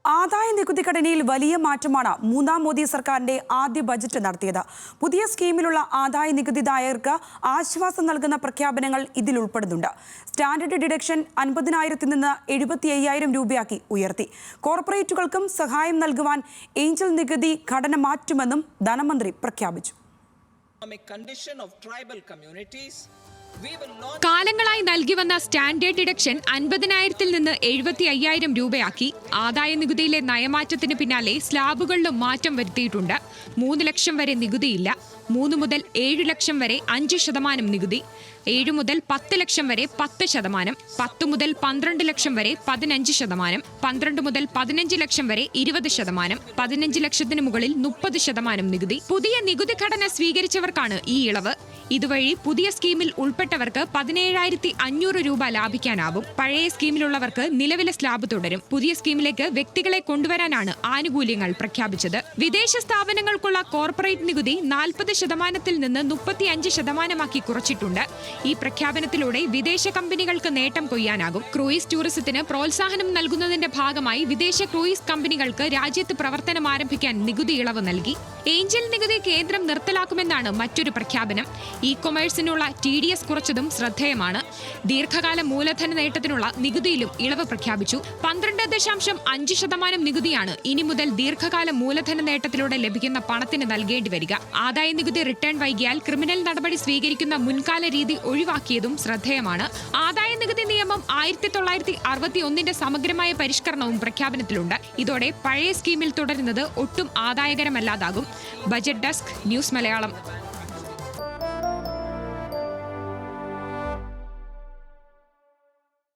ആദായ നികുതി ഘടനയിൽ വലിയ മാറ്റമാണ് മൂന്നാം മോദി സർക്കാരിന്റെ ആദ്യ ബജറ്റ് നടത്തിയത്. പുതിയ സ്കീമിലുള്ള ആദായ നികുതിദായകർക്ക് ആശ്വാസം നൽകുന്ന പ്രഖ്യാപനങ്ങൾ ഇതിൽ ഉൾപ്പെടുന്നുണ്ട്. സ്റ്റാൻഡേർഡ് ഡിഡക്ഷൻ 50,000 നിന്ന് 75,000 രൂപയാക്കി ഉയർത്തി. കോർപ്പറേറ്റുകൾക്കും സഹായം നൽകുവാൻ ഏഞ്ചൽ നികുതി ഘടന മാറ്റുമെന്നും ധനമന്ത്രി പ്രഖ്യാപിച്ചു. കാലങ്ങളായി നൽകി വന്ന സ്റ്റാൻഡേർഡ് ഡിഡക്ഷൻ 50,000 നിന്ന് 75,000 രൂപയാക്കി. ആദായ നികുതിയിലെ നയമാറ്റത്തിന് പിന്നാലെ സ്ലാബുകളിലും മാറ്റം വരുത്തിയിട്ടുണ്ട്. 3 ലക്ഷം വരെ നികുതിയില്ല. 3 മുതൽ 7 ലക്ഷം വരെ 5% നികുതി. 7 മുതൽ 10 ലക്ഷം വരെ 10%. 10 മുതൽ 12 ലക്ഷം വരെ 15%. 12 മുതൽ 15 ലക്ഷം വരെ 20%. 15 ലക്ഷത്തിന് മുകളിൽ 30% നികുതി. പുതിയ നികുതി ഘടന സ്വീകരിച്ചവർക്കാണ് ഈ ഇളവ്. ഇതുവഴി പുതിയ സ്കീമിൽ ഉൾപ്പെട്ടവർക്ക് 17,500 രൂപ ലാഭിക്കാനാവും. പഴയ സ്കീമിലുള്ളവർക്ക് നിലവിലെ സ്ലാബ് തുടരും. പുതിയ സ്കീമിലേക്ക് വ്യക്തികളെ കൊണ്ടുവരാനാണ് ആനുകൂല്യങ്ങൾ പ്രഖ്യാപിച്ചത്. വിദേശ സ്ഥാപനങ്ങൾക്കുള്ള കോർപ്പറേറ്റ് നികുതി 40% നിന്ന് 35% കുറച്ചിട്ടുണ്ട്. ഈ പ്രഖ്യാപനത്തിലൂടെ വിദേശ കമ്പനികൾക്ക് നേട്ടം കൊയ്യാനാകും. ക്രൂയിസ് ടൂറിസത്തിന് പ്രോത്സാഹനം നൽകുന്നതിന്റെ ഭാഗമായി വിദേശ ക്രൂയിസ് കമ്പനികൾക്ക് രാജ്യത്ത് പ്രവർത്തനം ആരംഭിക്കാൻ നികുതി ഇളവ് നൽകി. ഏഞ്ചൽ നികുതി കേന്ദ്രം നിർത്തലാക്കുമെന്നാണ് മറ്റൊരു പ്രഖ്യാപനം. ഇ-കൊമേഴ്സിനുള്ള TDS കുറച്ചതും ശ്രദ്ധേയമാണ്. ദീർഘകാല മൂലധന നേട്ടത്തിനുള്ള നികുതിയിലും ഇളവ് പ്രഖ്യാപിച്ചു. 12.5% നികുതിയാണ് ഇനി മുതൽ ദീർഘകാല മൂലധന നേട്ടത്തിലൂടെ ലഭിക്കുന്ന പണത്തിന് നൽകേണ്ടി വരിക. ആദായ നികുതി റിട്ടേൺ വൈകിയാൽ ക്രിമിനൽ നടപടി സ്വീകരിക്കുന്ന മുൻകാല രീതി ഒഴിവാക്കിയതും ശ്രദ്ധേയമാണ്. ആദായ നികുതി നിയമം 1961 സമഗ്രമായ പരിഷ്കരണവും പ്രഖ്യാപനത്തിലുണ്ട്. ഇതോടെ പഴയ സ്കീമിൽ തുടരുന്നത് ഒട്ടും ആദായകരമല്ലാതാകും. Budget desk, news Malayalam.